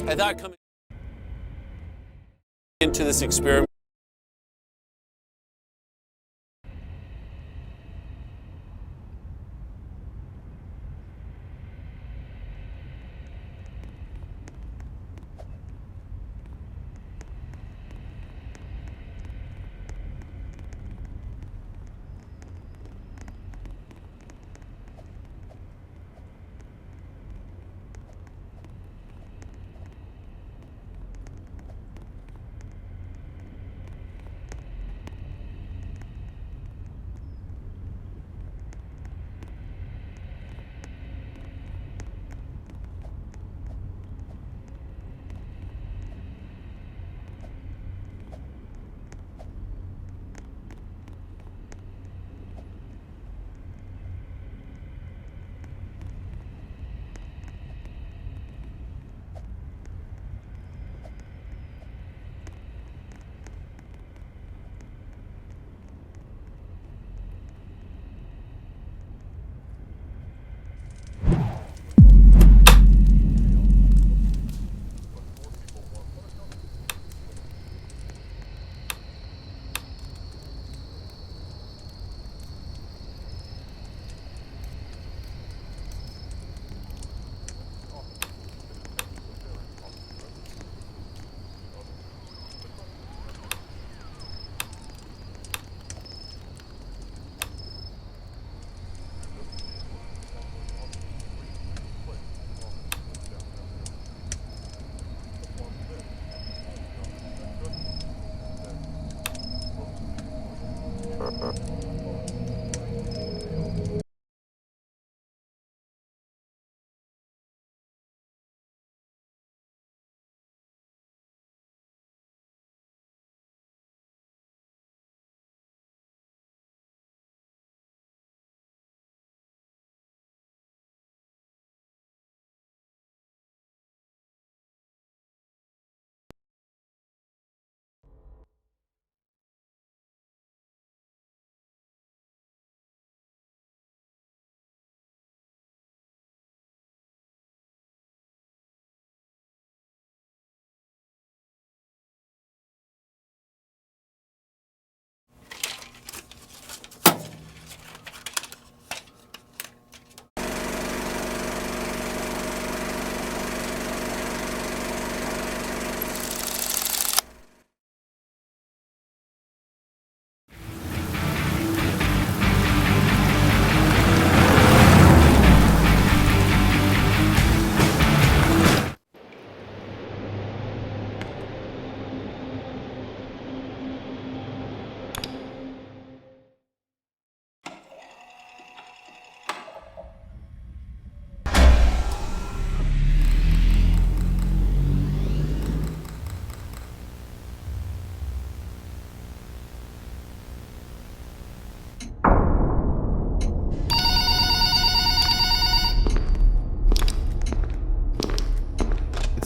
I thought coming into this experiment.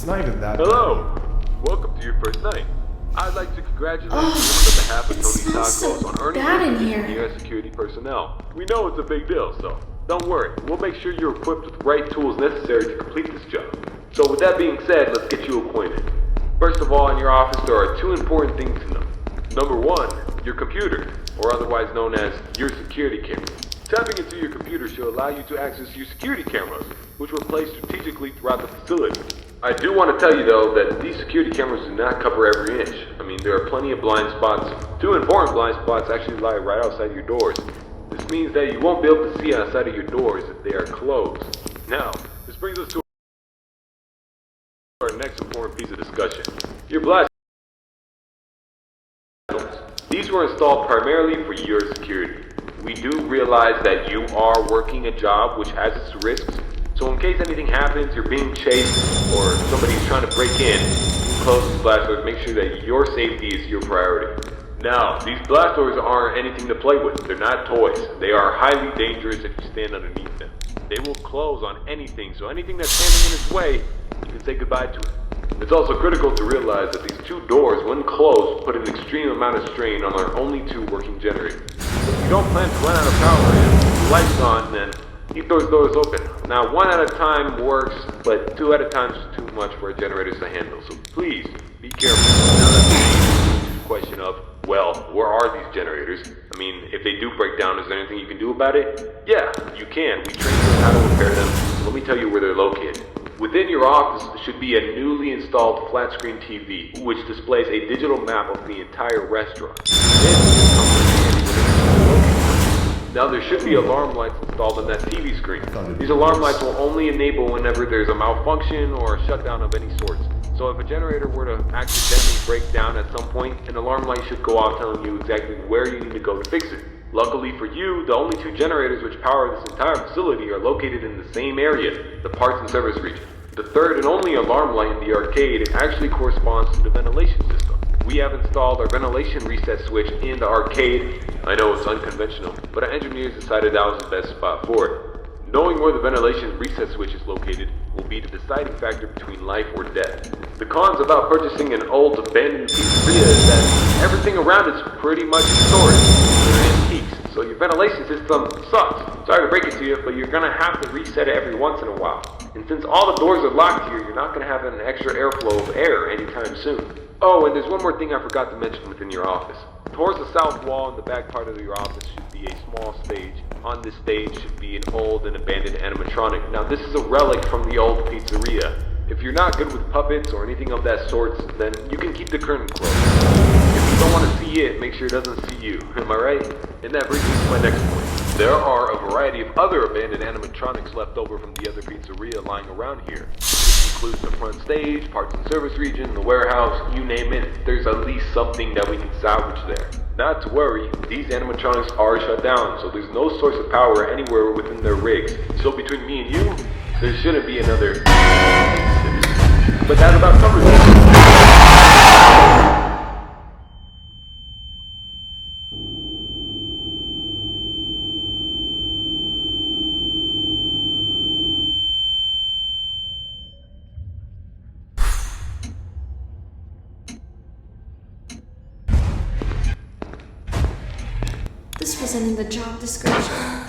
It's not even that Hello! Welcome to your first night. I'd like to congratulate you on behalf of Tony Tacos on earning bad in your here. US security personnel. We know it's a big deal, so don't worry. We'll make sure you're equipped with the right tools necessary to complete this job. So with that being said, let's get you acquainted. First of all, in your office there are two important things to know. Number one, your computer, or otherwise known as your security camera. Tapping into your computer should allow you to access your security cameras, which were placed strategically throughout the facility. I do want to tell you though that these security cameras do not cover every inch. I mean, there are plenty of blind spots. Two important blind spots actually lie right outside your doors. This means that you won't be able to see outside of your doors if they are closed. Now, this brings us to our next important piece of discussion. Your blast panels. These were installed primarily for your security. We do realize that you are working a job which has its risks, so in case anything happens, you're being chased, or somebody's trying to break in, close the blast doors, make sure that your safety is your priority. Now, these blast doors aren't anything to play with. They're not toys. They are highly dangerous if you stand underneath them. They will close on anything, so anything that's standing in its way, you can say goodbye to it. It's also critical to realize that these two doors, when closed, put an extreme amount of strain on our only two working generators. If you don't plan to run out of power and the lights on, then Keep those doors open. Now, 1 at a time works, but 2 at a time is too much for our generators to handle. So please, be careful. Now that's the question of, well, where are these generators? I mean, if they do break down, is there anything you can do about it? Yeah, you can. We train you on how to repair them. So let me tell you where they're located. Within your office should be a newly installed flat-screen TV, which displays a digital map of the entire restaurant. This comes in handy when it's located. Now there should be alarm lights installed on that TV screen. These alarm lights will only enable whenever there's a malfunction or a shutdown of any sort. So if a generator were to accidentally break down at some point, an alarm light should go off telling you exactly where you need to go to fix it. Luckily for you, the only 2 generators which power this entire facility are located in the same area, the parts and service region. The third and only alarm light in the arcade actually corresponds to the ventilation system. We have installed our ventilation reset switch in the arcade. I know it's unconventional, but our engineers decided that was the best spot for it. Knowing where the ventilation reset switch is located will be the deciding factor between life or death. The cons about purchasing an old abandoned pizzeria is that everything around it's pretty much historic. They're antiques, so your ventilation system sucks. Sorry to break it to you, but you're gonna have to reset it every once in a while. And since all the doors are locked here, you're not gonna have an extra airflow of air anytime soon. Oh, and there's one more thing I forgot to mention within your office. Towards the south wall in the back part of your office should be a small stage. On this stage should be an old and abandoned animatronic. Now this is a relic from the old pizzeria. If you're not good with puppets or anything of that sort, then you can keep the curtain closed. If you don't want to see it, make sure it doesn't see you. Am I right? And that brings me to my next point. There are a variety of other abandoned animatronics left over from the other pizzeria lying around here. This includes the front stage, parts and service region, the warehouse, you name it. There's at least something that we can salvage there. Not to worry, these animatronics are shut down, so there's no source of power anywhere within their rigs. So between me and you, there shouldn't be another... But that about covers it. This wasn't in the job description.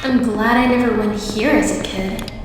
I'm glad I never went here as a kid.